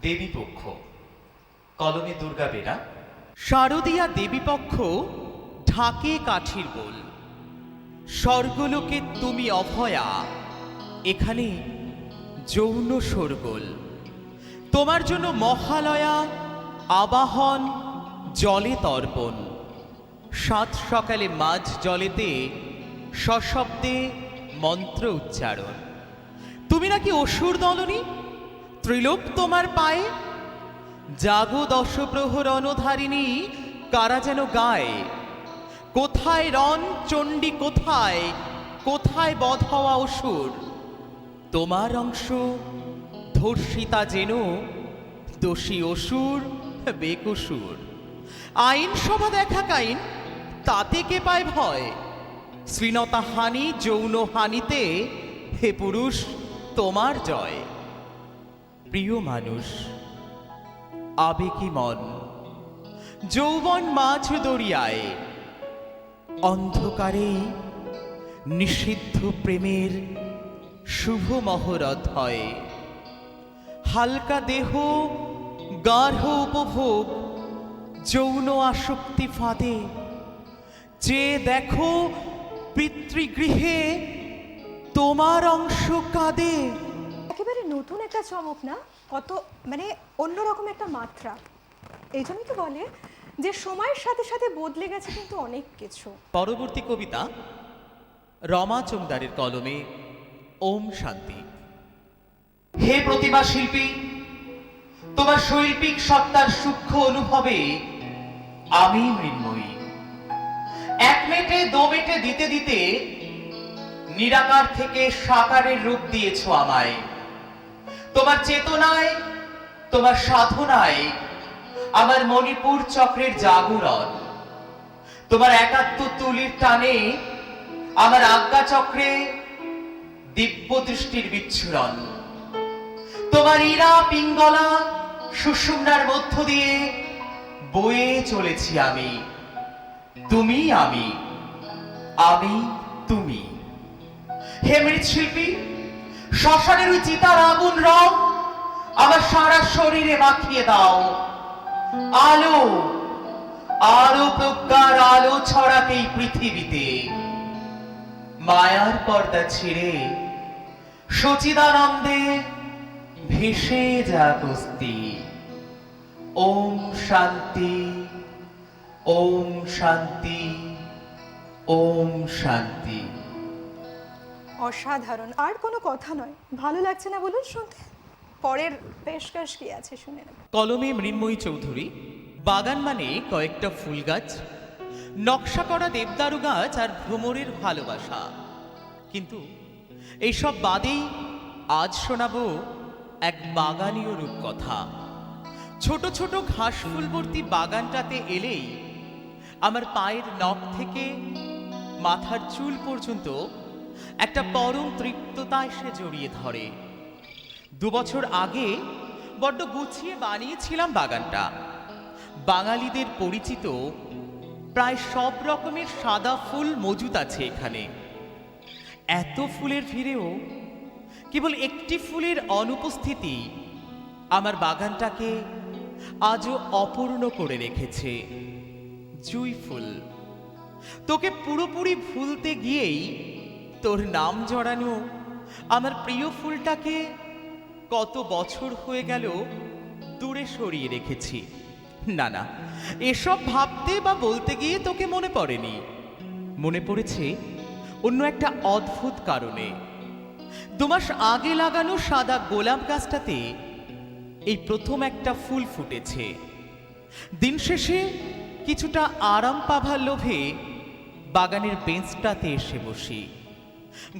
দেবীপক্ষ, কলমে দুর্গা বেরা। শারদীয়া দেবীপক্ষ ঢাকে কাঠির বোল। স্বর্গলোকে তুমি অভয়া, এখানে যৌন শোরগোল। তোমার জন্য মহালয়া আবাহন, জলে তর্পণ। সাত সকালে মাঝ জলেতে সশব্দে মন্ত্র উচ্চারণ। তুমি নাকি অসুর দলনী, ত্রিলোক তোমার পায়ে। জাগো দশপ্রহর অনধারিণী, কারা যেন গায়। কোথায় রণ চণ্ডী, কোথায় কোথায় বধ হওয়া অসুর। তোমার অংশ ধর্ষিতা যেন, দোষী অসুর বেকসুর। আইন সভা দেখা কাইন, তাতে কে পায় ভয়। শ্রীনতা হানি যৌন হানিতে, হে পুরুষ তোমার জয়। প্রিয় মানুষ, আবেগী মন, যৌবন মাঝ দরিয়ায়। অন্ধকারে নিষিদ্ধ প্রেমের শুভ মহরত হয়। হালকা দেহ গাঢ় উপভোগ, যৌন আসক্তি ফাঁদে। যে দেখো পিতৃগৃহে তোমার অংশ কাঁদে। একেবারে নতুন একটা চমক না, কত মানে অন্যরকম একটা মাত্রা। এই জন্যই তো বলে যে সময়ের সাথে সাথে বদলে গেছে কিন্তু অনেক কিছু। পরবর্তী কবিতা রমা চোংদারের কলমে, ওম শান্তি। হে প্রতিমা শিল্পী, তোমার শৈল্পিক সত্তার সূক্ষ্ম অনুভবে আমি মৃন্ময়ী। এক মেটে দো মেটে দিতে দিতে নিরাকার থেকে সাকারের রূপ দিয়েছ আমায়। তোমার চেতনায়, তোমার সাধনায় আমার মণিপুর চক্রের জাগরণ। তোমার একাত্ম তুলির টানে আমার আজ্ঞা চক্রে দিব্য দৃষ্টির বিচ্ছুরণ। তোমার ইরা পিঙ্গলা সুষুম্নার মধ্য দিয়ে বয়ে চলেছি আমি। তুমি আমি, আমি তুমি। হে মৃৎশিল্পী, শ্মশানের ওই চিতার আগুন রং আমার সারা শরীরে মাখিয়ে দাও। আলো, আলো প্রজ্ঞার আলো ছড়াকে এই পৃথিবীতে। মায়ার পর্দা ছিঁড়ে সচিদানন্দে ভেসে যাক অস্থি। ওম শান্তি, ওম শান্তি, ওম শান্তি। অসাধারণ, আর কোনো কথা নয়। ভালো লাগছে না বলুন শুনতে? পরের পেশকশ কি আছে শুনে নেব। কলমে মৃন্ময়ী চৌধুরী। বাগান মানে কয়েকটা ফুল গাছ, নকশা করা দেবদারু গাছ আর ভ্রমরের ভালোবাসা। কিন্তু এইসব বাদেই আজ শোনাবো এক বাগানীয় রূপকথা। ছোট ছোট ঘাস ফুলবর্তী বাগানটাতে এলেই আমার পায়ের নখ থেকে মাথার চুল পর্যন্ত একটা পরম তৃপ্ততা এসে জড়িয়ে ধরে। 2 বছর আগে বড্ড গুছিয়ে বানিয়েছিলাম বাগানটা। বাঙালিদের পরিচিত প্রায় সব রকমের সাদা ফুল মজুদ আছে এখানে। এত ফুলের ভিড়েও কেবল একটি ফুলের অনুপস্থিতি আমার বাগানটাকে আজও অপূর্ণ করে রেখেছে। জুঁই ফুল। তোকে পুরোপুরি ভুলতে গিয়েই তোর নাম জড়ানো আমার প্রিয় ফুলটাকে কত বছর হয়ে গেল দূরে সরিয়ে রেখেছি। না না, এসব ভাবতে বা বলতে গিয়ে তোকে মনে পড়েনি। মনে পড়েছে অন্য একটা অদ্ভুত কারণে। 2 মাস আগে লাগানো সাদা গোলাপ গাছটাতে এই প্রথম একটা ফুল ফুটেছে। দিন শেষে কিছুটা আরাম পাবার লোভে বাগানের বেঞ্চটাতে এসে বসি।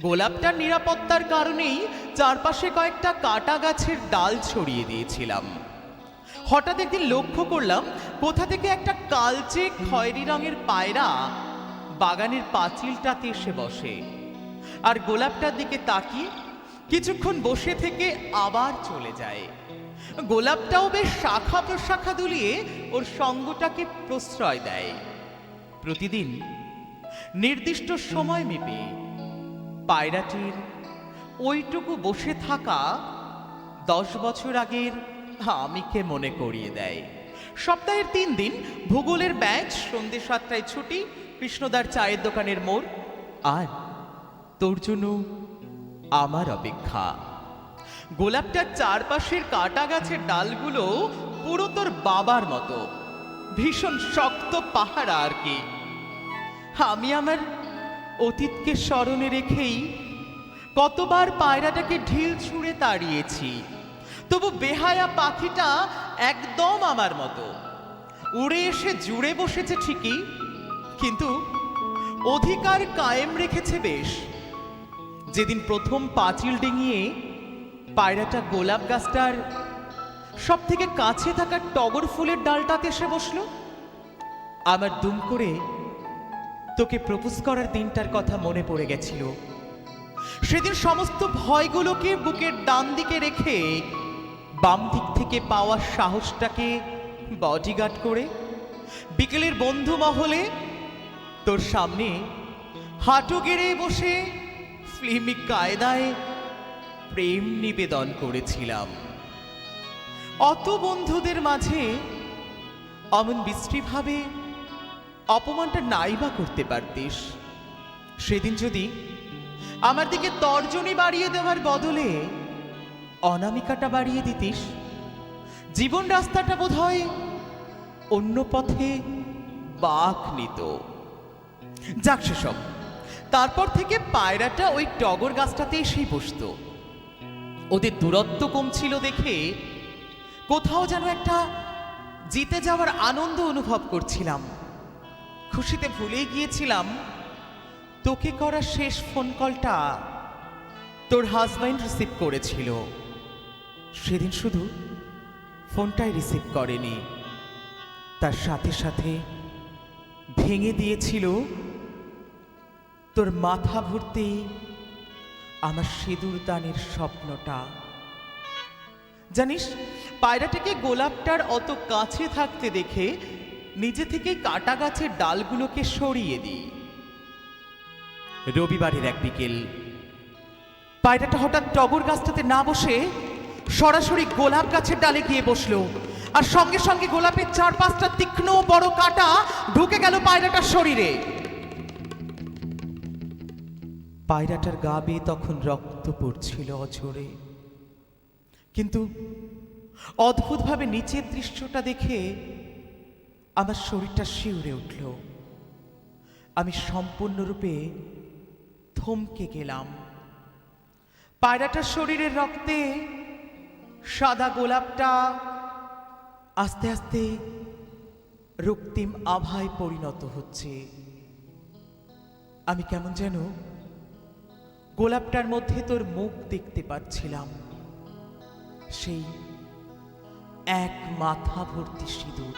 গোলাপটার নিরাপত্তার কারণেই চারপাশে কয়েকটা কাটা গাছের ডাল ছড়িয়ে দিয়েছিলাম। হঠাৎ একদিন লক্ষ্য করলাম কোথা থেকে একটা কালচে খয়েরি রঙের পায়রা বাগানের পাঁচিলটাতে এসে বসে আর গোলাপটার দিকে তাকিয়ে কিছুক্ষণ বসে থেকে আবার চলে যায়। গোলাপটাও বেশ শাখা প্রশাখা দুলিয়ে ওর সঙ্গটাকে প্রশ্রয় দেয়। প্রতিদিন নির্দিষ্ট সময় মেপে পায়রাটির ওইটুকু বসে থাকা 10 বছর আগের আমিকে মনে করিয়ে দেয়। সপ্তাহের 3 দিন ভূগোলের ব্যাচ, সন্ধ্যে 7টায় ছুটি, কৃষ্ণদার চায়ের দোকানের মোড়, আর তোর জন্য আমার অপেক্ষা। গোলাপটার চারপাশের কাটা গাছের ডালগুলো পুরো তোর বাবার মতো, ভীষণ শক্ত পাহাড় আর কি। আমি আমার অতীতকে স্মরণে রেখেই কতবার পায়রাটাকে ঢিল ছুঁড়ে তাড়িয়েছি, তবু বেহায়া পাখিটা একদম আমার মতো উড়ে এসে জুড়ে বসেছে ঠিকই, কিন্তু অধিকার কায়েম রেখেছে বেশ। যেদিন প্রথম পাঁচিল ডিঙিয়ে পায়রাটা গোলাপ গাছটার সব থেকে কাছে থাকা টগর ফুলের ডালটাতে এসে বসলো, আমার দুম করে তোকে প্রপোজ করার দিনটার কথা মনে পড়ে গেছিল। সেদিন সমস্ত ভয়গুলোকে বুকের ডান দিকে রেখে বাম দিক থেকে পাওয়া সাহসটাকে বডিগার্ড করে বিকেলের বন্ধু মহলে তোর সামনে হাঁটু গেড়ে বসে ফিল্মি কায়দায় প্রেম নিবেদন করেছিলাম। অত বন্ধুদের মাঝে অমন বিশ্রীভাবে অপমানটা নাইবা করতে পারতিস। সেদিন যদি আমার দিকে তর্জনী বাড়িয়ে দেওয়ার বদলে অনামিকাটা বাড়িয়ে দিতিস, জীবন রাস্তাটা বোধহয় অন্য পথে বাঁক নিত। যাক সেসব, তারপর থেকে পায়রাটা ওই টগর গাছটাতে এসেই বসতো। ওদের দূরত্ব কমছিল দেখে কোথাও যেন একটা জিতে যাওয়ার আনন্দ অনুভব করছিলাম। খুশিতে ভুলেই গিয়েছিলাম তোকে করা শেষ ফোন কলটা তোর হাজব্যান্ড রিসিভ করেছিল। সেদিন শুধু ফোনটাই রিসিভ করেনি, তার সাথে সাথে ভেঙে দিয়েছিল তোর মাথা ভর্তি আমার সিঁদুর দানের স্বপ্নটা। জানিস, পায়রাটাকে গোলাপটার অত কাছে থাকতে দেখে নিজে থেকে কাটা গাছের ডালগুলোকে সরিয়ে দিই। রবিবারের এক বিকেল পায়রাটা হঠাৎ টগর গাছটাতে না বসে সরাসরি গোলাপ গাছের ডালে গিয়ে বসলো, আর সঙ্গে সঙ্গে গোলাপের 4-5টা তীক্ষ্ণ বড় কাঁটা ঢুকে গেল পায়রাটার শরীরে। পায়রাটার গা বেয়ে তখন রক্ত পড়ছিল অঝরে, কিন্তু অদ্ভুতভাবে নিচের দৃশ্যটা দেখে আমার শরীরটা শিউরে উঠল। আমি সম্পূর্ণরূপে থমকে গেলাম। পায়রাটার শরীরের রক্তে সাদা গোলাপটা আস্তে আস্তে রক্তিম আভায় পরিণত হচ্ছে। আমি কেমন যেন গোলাপটার মধ্যে তোর মুখ দেখতে পাচ্ছিলাম, সেই এক মাথা ভর্তি সিঁদুর।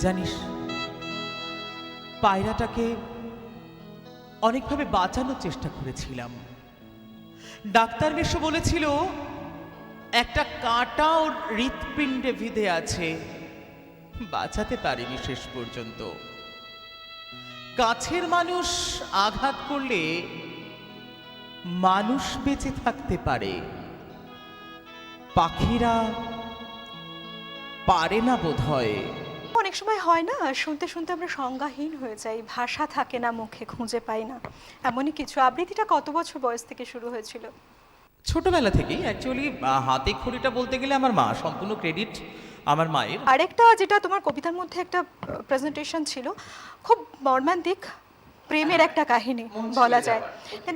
জানিস, পায়রাটাকে অনেকভাবে বাঁচানোর চেষ্টা করেছিলাম। ডাক্তার মেশো বলেছিল একটা কাঁটা ওর হৃৎপিণ্ডে বিঁধে আছে, বাঁচাতে পারিনি শেষ পর্যন্ত। কাছের মানুষ আঘাত করলে মানুষ বেঁচে থাকতে পারে, পাখিরা পারে না বোধহয়। অনেক সময় হয় না, শুনতে শুনতে আমরা সংজ্ঞাহীন হয়ে যাই, ভাষা থাকে না মুখে, খুঁজে পাই না। এমনই কিছু। আবৃত্তিটা কত বছর বয়স থেকে শুরু হয়েছিল? ছোটবেলা থেকেই। অ্যাকচুয়ালি হাতে খড়িটা বলতে গেলে আমার মা, সম্পূর্ণ ক্রেডিট আমার মায়ের। আরেকটা যেটা তোমার কবিতার মধ্যে একটা প্রেজেন্টেশন ছিল, খুব মর্মান্তিক প্রেমের একটা কাহিনী বলা যায়।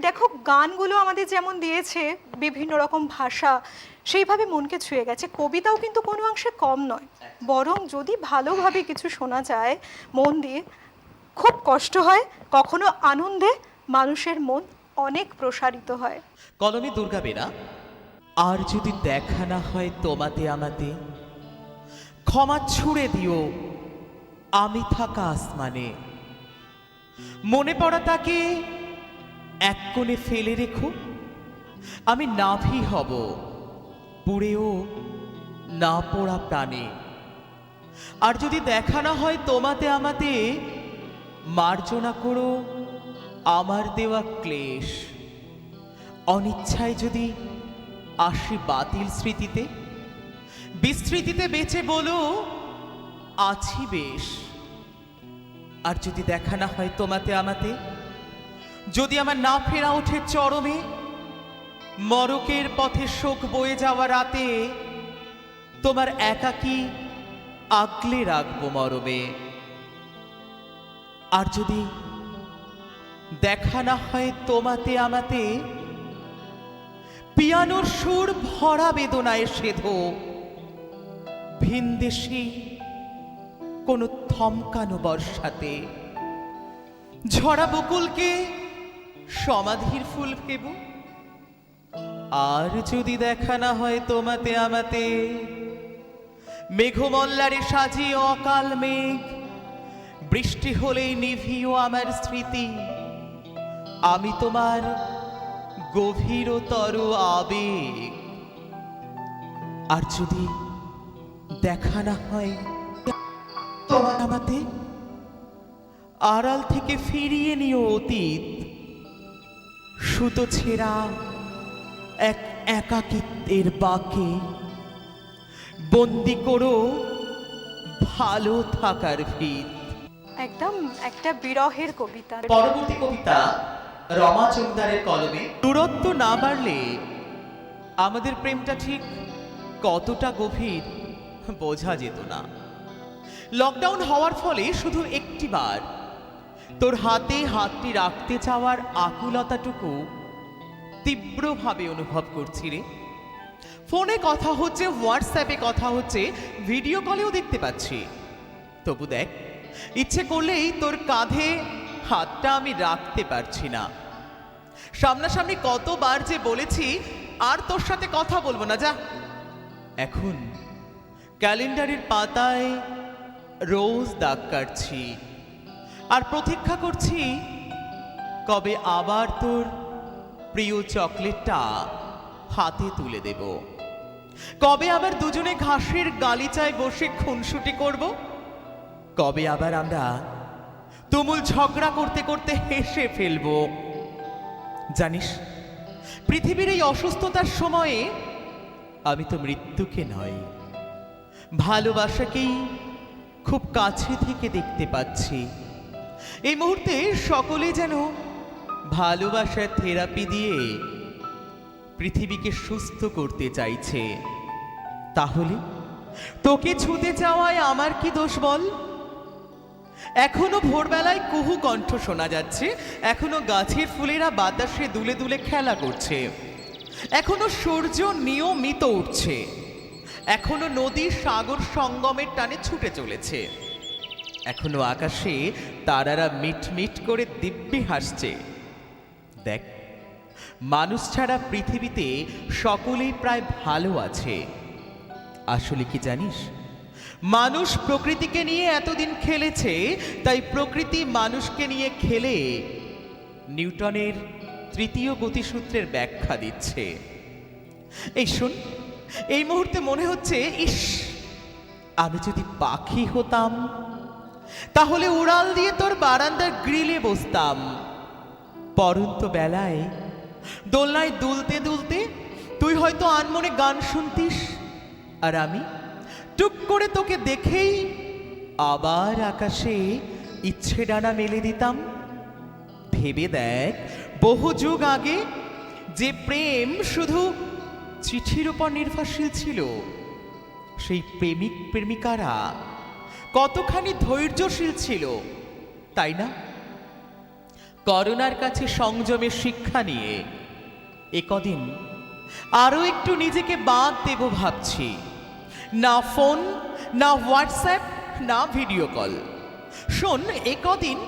দেখো, গানগুলো আমাদের যেমন দিয়েছে বিভিন্ন রকম ভাষা, সেইভাবে মনকে ছুঁয়ে গেছে। কবিতাও কিন্তু কোনো অংশে কম নয়, বরং যদি ভালোভাবে কিছু শোনা যায় মন দিয়ে, খুব কষ্ট হয়, কখনো আনন্দে মানুষের মন অনেক প্রসারিত হয়। কলমে দুর্গা বেরা। আর যদি দেখা না হয় তোমাতে আমাতে, ক্ষমা ছুঁড়ে দিও আমি থাকা আসমানে। মনে পড়া তাকে এক কোণে ফেলে রেখো, আমি নাভি হব পুড়েও না পোড়া প্রাণে। আর যদি দেখা না হয় তোমাতে আমাতে, মার্জনা করো আমার দেওয়া ক্লেশ। অনিচ্ছায় যদি আসি বাতিল স্মৃতিতে, বিস্মৃতিতে বেঁচে বলো আছি বেশ। আর যদি দেখা না হয় তোমাতে আমাতে, যদি আমার না ফেরা ওঠে চরমে, মরকের পথে শোক বয়ে যাওয়া রাতে তোমার একাকী আগলে রাখবো মরমে। আর যদি দেখা না হয় তোমাতে আমাতে, পিয়ানোর সুর ভরা বেদনায় সেধো ভিনদেশী কোন থমকানো বর্ষাতে, ঝরা বকুলকে সমাধির ফুল ভেব। আর যদি দেখা না হয় তোমাতে আমাতে, মেঘমল্লারে সাজিয়ে অকাল মেঘ, বৃষ্টি হলেই নিভিও আমার স্মৃতি, আমি তোমার গভীরতর আবেগ। আর যদি দেখা না হয় তোমার আমাতে, আড়াল থেকে ফিরিয়ে নিও অতীত, সুতো ছেঁড়া এক একাকিত্বের বাঁকে, বন্দি করো ভালো থাকার ভিত। একদম একটা বিরহের কবিতা। পরবর্তী কবিতা রমা চন্দারের কলমে। দূরত্ব না বাড়লে আমাদের প্রেমটা ঠিক কতটা গভীর বোঝা যেত না। লকডাউন হওয়ার ফলে শুধু একটিবার তোর হাতে হাতটি রাখতে চাওয়ার আকুলতাটুকু তীব্রভাবে অনুভব করছি রে। ফোনে কথা হচ্ছে, হোয়াটসঅ্যাপে কথা হচ্ছে, ভিডিও কলেও দেখতে পাচ্ছি, তবু দেখ ইচ্ছে করলেই তোর কাঁধে হাতটা আমি রাখতে পারছি না। সামনাসামনি কতবার যে বলেছি আর তোর সাথে কথা বলবো না, যা। এখন ক্যালেন্ডারের পাতায় রোজ দাগ কাটছি আর প্রতীক্ষা করছি কবে আবার তোর প্রিয় চকলেটটা হাতে তুলে দেব, কবে আবার দুজনে ঘাসের গালিচায় বসে খুনসুটি করব, কবে আবার আমরা তুমুল ঝগড়া করতে করতে হেসে ফেলবো। জানিস, পৃথিবীর এই অসুস্থতার সময়ে আমি তো মৃত্যুকে নয়, ভালোবাসাকেই খুব কাছে থেকে দেখতে পাচ্ছি। এই মুহূর্তে সকলে যেন ভালোবাসার থেরাপি দিয়ে পৃথিবীকে সুস্থ করতে চাইছে। তাহলে তোকে ছুঁতে চাওয়ায় আমার কি দোষ বল? এখনো ভোরবেলায় কুহু কণ্ঠ শোনা যাচ্ছে, এখনো গাছের ফুলেরা বাতাসে দুলে দুলে খেলা করছে, এখনো সূর্য নিয়মিত উঠছে, এখনো নদী সাগর সঙ্গমের টানে ছুটে চলেছে, এখনো আকাশে তারারা মিটমিট করে দিব্যি হাসছে। দেখ, মানুষ ছাড়া পৃথিবীতে সকলেই প্রায় ভালো আছে। আসলে কি জানিস, মানুষ প্রকৃতিকে নিয়ে এতদিন খেলেছে, তাই প্রকৃতি মানুষকে নিয়ে খেলে নিউটনের তৃতীয় গতিসূত্রের ব্যাখ্যা দিচ্ছে। এই শোন, এই মুহূর্তে মনে হচ্ছে, ইস, আমি যদি পাখি হতাম তাহলে উড়াল দিয়ে তোর বারান্দার গ্রিলে বসতাম। পরন্ত বেলায় দোলনায় দুলতে দুলতে তুই হয়তো আনমনে গান শুনতিস, আর আমি টুক করে তোকে দেখেই আবার আকাশে ইচ্ছে ডানা মেলে দিতাম। ভেবে দেখ, বহু যুগ আগে যে প্রেম শুধু চিঠির উপর নির্ভরশীল ছিল, সেই প্রেমিক প্রেমিকারা কতখানি ধৈর্যশীল ছিল, তাই না? করোনার কাছে সংযমের শিক্ষা নিয়ে একদিন আরো একটু নিজেকে বাদ দেব ভাবছি। না ফোন, না হোয়াটসঅ্যাপ, না ভিডিও কল। শোন, একদিন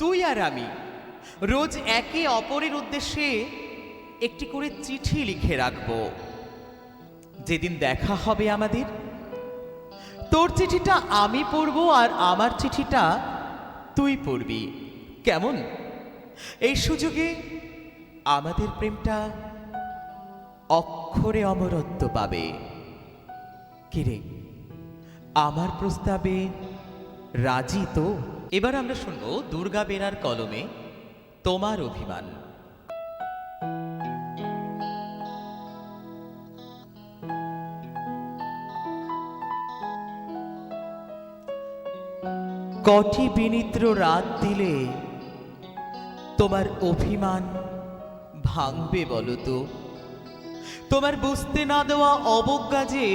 তুই আর আমি রোজ একে অপরের উদ্দেশ্যে একটি করে চিঠি লিখে রাখবো। যেদিন দেখা হবে আমাদের, তোর চিঠিটা আমি পড়বো আর আমার চিঠিটা তুই পড়বি। কেমন? এই সুযোগে আমাদের প্রেমটা অক্ষরে অমরত্ব পাবে। কিরে, আমার প্রস্তাবে রাজি তো? এবার আমরা শুনবো দুর্গা বেরার কলমে তোমার অভিমান। কটি বিনিদ্র রাত দিলে তোমার অভিমান ভাঙবে বলো তো? তোমার বুঝতে না দেওয়া অবজ্ঞা যে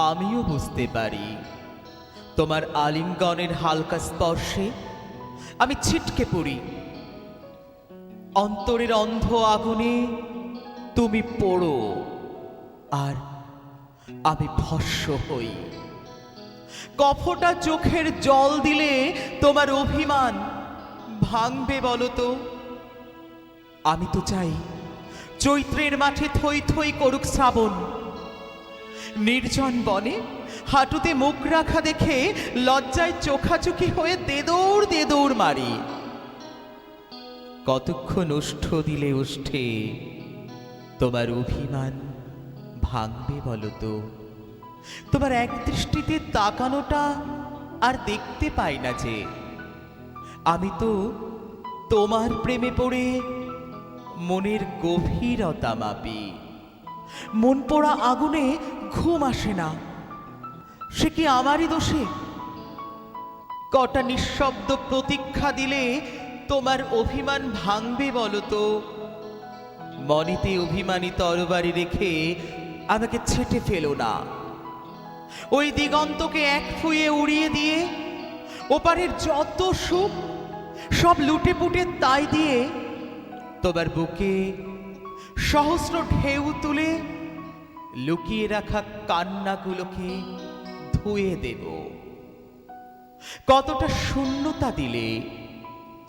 আমিও বুঝতে পারি। তোমার আলিঙ্গনের হালকা স্পর্শে আমি ছিটকে পড়ি, অন্তরের অন্ধ আগুনে তুমি পোড়ো আর আমি ভস্ম হই। কফটা চোখের জল দিলে তোমার অভিমান ভাঙবে বলো তো? আমি তো চাই চৈত্রের মাঠে থই থই করুক শ্রাবণ, নির্জন বনে হাঁটুতে মুখ রাখা দেখে লজ্জায় চোখাচোখি হয়ে দেদৌড় দেদৌড় মারি। কতক্ষণ ওষ্ঠ দিলে ওষ্ঠে তোমার অভিমান ভাঙবে বলো তো? তোমার এক দৃষ্টিতে তাকানোটা আর দেখতে পাই না যে আমি তো তোমার প্রেমে পড়ে মনের গভীরতা মাপি। মন পোড়া আগুনে ঘুম আসে না, সে কি আমারই দোষে? কটা নিঃশব্দ প্রতীক্ষা দিলে তোমার অভিমান ভাঙবে বলো তো? মনেতে অভিমানী তরবারি রেখে আমাকে ছেটে ফেলো না। ওই দিগন্তকে এক ফুয়ে উড়িয়ে দিয়ে ওপারের যত সুখ সব লুটে পুটে তাই দিয়ে তোমার বুকে সহস্র ঢেউ তুলে লুকিয়ে রাখা কান্নাগুলোকে ধুয়ে দেব। কতটা শূন্যতা দিলে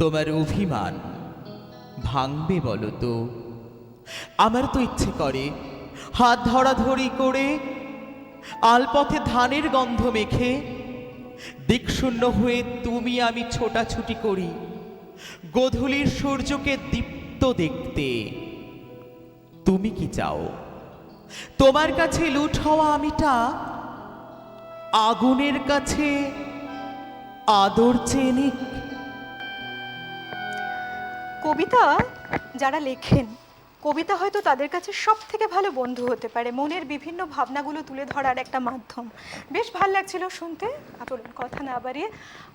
তোমার অভিমান ভাঙবে বলো তো? আমার তো ইচ্ছে করে হাত ধরাধরি করে আলপথে ধানের গন্ধ মেখে দিকশূন্য হয়ে তুমি আমি ছোটাছুটি করি গোধূলির সূর্যকে দীপ্ত দেখতে। তুমি কি চাও তোমার কাছে লুট হওয়া আমিটা আগুনের কাছে আদর চেয়ে নিক? কবিতা যারা লেখেন, কবিতা হয়তো তাদের কাছে সব থেকে ভালো বন্ধু হতে পারে, মনের বিভিন্ন ভাবনাগুলো তুলে ধরার একটা মাধ্যম। বেশ ভালো লাগছিল শুনতে। বলুন, কথা না বাড়িয়ে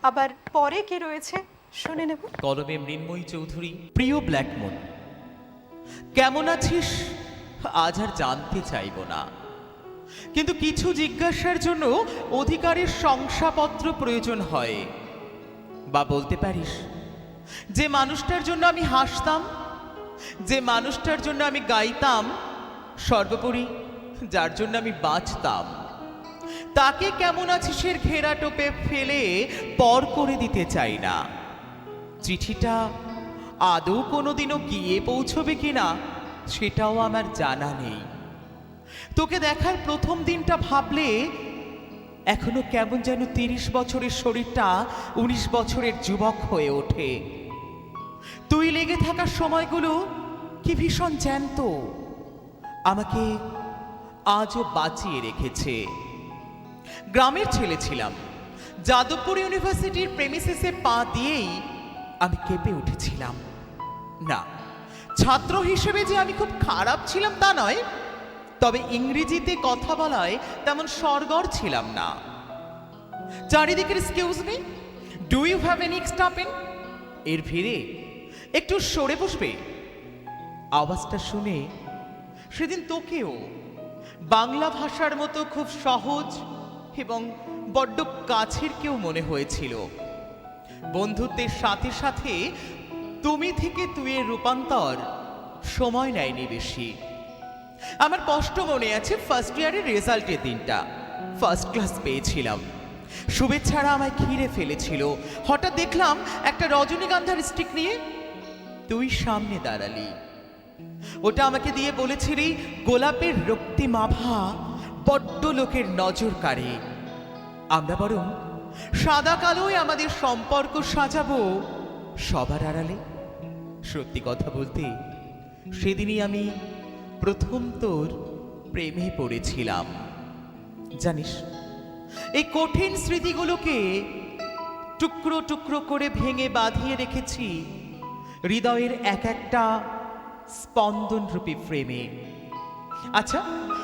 আবার পরে কি রয়েছে শুনে নেব। কলমে মৃন্ময়ী চৌধুরী। প্রিয় ব্ল্যাকমুন, কেমন আছিস আজ আর জানতে চাইব না, কিন্তু কিছু জিজ্ঞাসার জন্য অধিকারের শংসাপত্র প্রয়োজন হয়। বা বলতে পারিস, যে মানুষটার জন্য আমি হাসতাম, যে মানুষটার জন্য আমি গাইতাম, সর্বোপরি যার জন্য আমি বাঁচতাম, তাকে কেমন আছিসের ঘেরা টোপে ফেলে পর করে দিতে চাই না। চিঠিটা আদৌ কোনোদিনও গিয়ে পৌঁছবে কিনা সেটাও আমার জানা নেই। তোকে দেখার প্রথম দিনটা ভাবলে এখনো কেমন যেন 30 বছরের শরীরটা 19 বছরের যুবক হয়ে ওঠে। তুই লেগে থাকার সময়গুলো কি ভীষণ জ্যান্ত, আমাকে আজও বাঁচিয়ে রেখেছে। গ্রামের ছেলে ছিলাম, যাদবপুর ইউনিভার্সিটির প্রেমিসিসে পা দিয়েই আমি কেঁপে উঠেছিলাম। না, ছাত্র হিসেবে যে আমি খুব খারাপ ছিলাম তা নয়, তবে ইংরেজিতে কথা বলায় তেমন সরগর ছিলাম না। চারিদিকের excuse me, do you have any extra pen, এর ভিড়ে একটু সরে বসবে। আওয়াজটা শুনে সেদিন তোকেও বাংলা ভাষার মতো খুব সহজ এবং বড্ড কাছের কেউ মনে হয়েছিল। বন্ধুত্বের সাথে সাথে তুমি থেকে তুইয়ের রূপান্তর সময় নেয়নি বেশি। আমার স্পষ্ট মনে আছে ফার্স্ট ইয়ারের রেজাল্টের দিনটা। ফার্স্ট ক্লাস পেয়েছিলাম, শুভেচ্ছারা আমায় ঘিরে ফেলেছিল। হঠাৎ দেখলাম একটা রজনীগন্ধার স্টিক নিয়ে তুই সামনে দাঁড়ালি। ওটা আমাকে দিয়ে বলেছিলি গোলাপের রক্তিম আভা বড্ড লোকের নজর কাড়ে, আমরা বরং সাদা কালোয় আমাদের সম্পর্ক সাজাবো সবার আড়ালে। সত্যি কথা বলতে সেদিনই আমি প্রথম তোর প্রেমে পড়েছিলাম। জানিস, এই কঠিন স্মৃতিগুলোকে টুকরো টুকরো করে ভেঙে বাঁধিয়ে রেখেছি হৃদয়ের এক একটা স্পন্দনরূপী ফ্রেমে। আচ্ছা,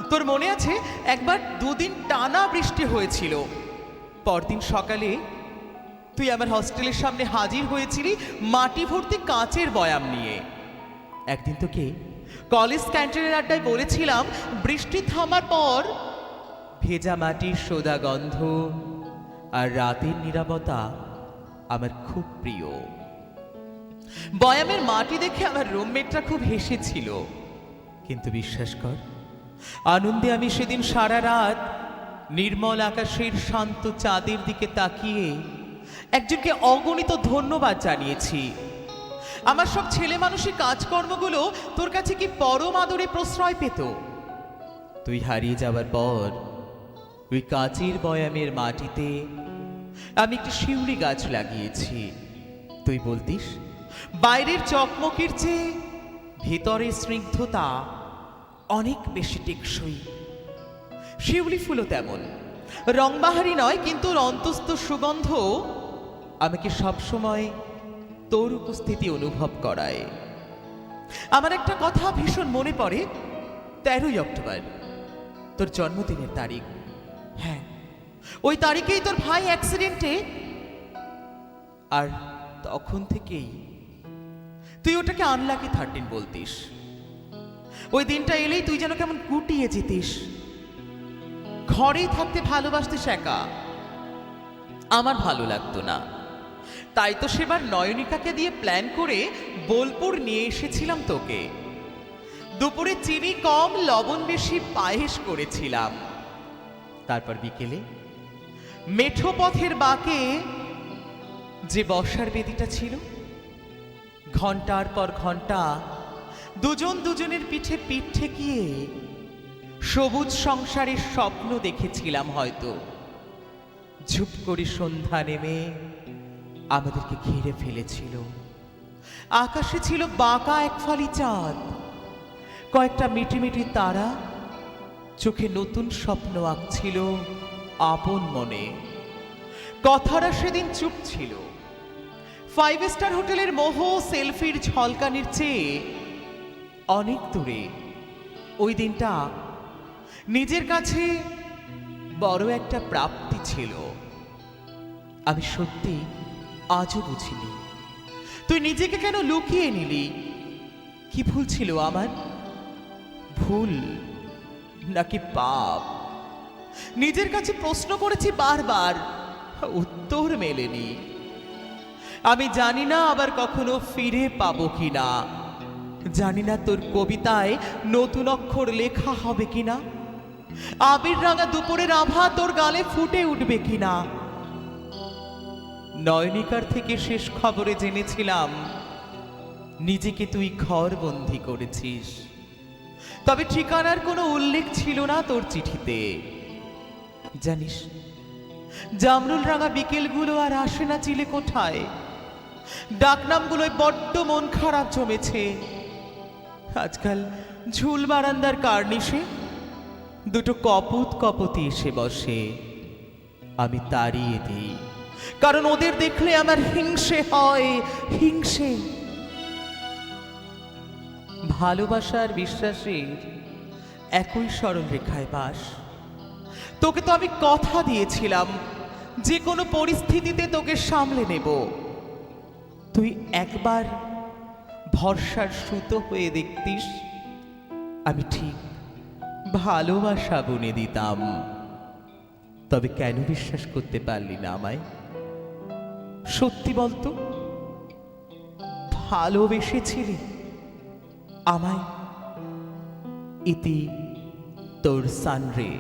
তোর মনে আছে একবার 2 দিন টানা বৃষ্টি হয়েছিল, পরদিন সকালে তুই আমার হস্টেলের সামনে হাজির হয়েছিলি মাটি ভর্তি কাঁচের বয়াম নিয়ে। একদিন তোকে কলেজ ক্যান্টিনের আড্ডায় বলেছিলাম বৃষ্টি থামার পর ভেজা মাটির সোদা গন্ধ আর রাতের নীরবতা আমার খুব প্রিয়। বয়ামের মাটি দেখে আমার রুমমেটরা খুব হেসেছিল, কিন্তু বিশ্বাস কর, আনন্দে আমি সেদিন সারা রাত নির্মল আকাশের শান্ত চাঁদের দিকে তাকিয়ে একজনকে অগণিত ধন্যবাদ জানিয়েছি। আমার সব ছেলে মানুষের কাজকর্মগুলো তোর কাছে কি পরম আদরে প্রশ্রয় পেত। তুই হারিয়ে যাবার পর ওই কাঁচের বয়ামের মাটিতে আমি একটি শিউলি গাছ লাগিয়েছি। তুই বলতিস বাইরের চকমকির চেয়ে ভেতরের স্নিগ্ধতা অনেক বেশি টেকসই। শিউলি ফুলও তেমন রংবাহারি নয়, কিন্তু ওর অন্তস্থ সুগন্ধ আমাকে সবসময় তোর উপস্থিতি অনুভব করায়। আমার একটা কথা ভীষণ মনে পড়ে, 13ই অক্টোবর তোর জন্মদিনের তারিখ। হ্যাঁ, ওই তারিখেই তোর ভাই অ্যাক্সিডেন্টে, আর তখন থেকেই তুই ওটাকে আনলাকি 13 বলতিস। ওই দিনটা এলেই তুই যেন কেমন গুটিয়ে যেতিস, ঘরেই থাকতে ভালোবাসতিস একা। আমার ভালো লাগতো না, তাই তো সেবার নয়নিকাকে দিয়ে প্ল্যান করে বোলপুর নিয়ে এসেছিলাম তোকে। দুপুরে চিনি কম লবণ বেশি পায়েস করেছিলাম। তারপর বিকেলে মেঠো পথের বাঁকে যে বসার বেদিটা ছিল, ঘন্টার পর ঘন্টা দুজন দুজনের পিঠে পিঠ ঠেকিয়ে সবুজ সংসারের স্বপ্ন দেখেছিলাম। হয়তো ঝুপ করে সন্ধ্যা নেমে আমাদেরকে ঘিরে ফেলেছিল। আকাশে ছিল বাঁকা এক ফালি চাঁদ, কয়েকটা মিটিমিটি তারা চোখে নতুন স্বপ্ন আঁকছিল আপন মনে। কথাটা সেদিন চুপ ছিল। 5 স্টার হোটেলের মোহ সেলফির ঝলকানির চেয়ে অনেক দূরে ওই দিনটা নিজের কাছে বড় একটা প্রাপ্তি ছিল। আমি সত্যি আজও বুঝিনি তুই নিজেকে কেন লুকিয়ে নিলি। কি ভুল ছিল আমার? ভুল নাকি পাপ? নিজের কাছে প্রশ্ন করেছি বারবার, উত্তর মেলেনি। আমি জানি না আবার কখনো ফিরে পাবো কিনা, জানি না তোর কবিতায় নতুন অক্ষর লেখা হবে কিনা, আবির রাঙা দুপুরের আভা তোর গালে ফুটে উঠবে কিনা। নয়নিকার থেকে শেষ খবরে জেনেছিলাম নিজেকে তুই ঘরবন্দি করেছিস, তবে ঠিকানার কোনো উল্লেখ ছিল না তোর চিঠিতে। জানিস, জামরুল রাঙা বিকেলগুলো আর আসে না চিলে কোঠায়। ডাকনামগুলোয় বড্ড মন খারাপ জমেছে। আজকাল ঝুল বারান্দার কার্নিশে দুটো কপত কপতি এসে বসে, আমি তাড়িয়ে দিই, কারণ ওদের দেখলে আমার হিংসে হয়। হিংসে। ভালোবাসা আর বিশ্বাসের একই সরল রেখায় বাস। তোকে তো আমি কথা দিয়েছিলাম যে কোনো পরিস্থিতিতে তোকে সামলে নেব। তুই একবার ভরসার সুতো হয়ে দেখতিস, আমি ঠিক ভালোবাসা বুনে দিতাম। তবে কেন বিশ্বাস করতে পারলি না আমায়? সত্যি বলতো, ভালোবেসেছিলি আমায়? ইতি তোর সানরে।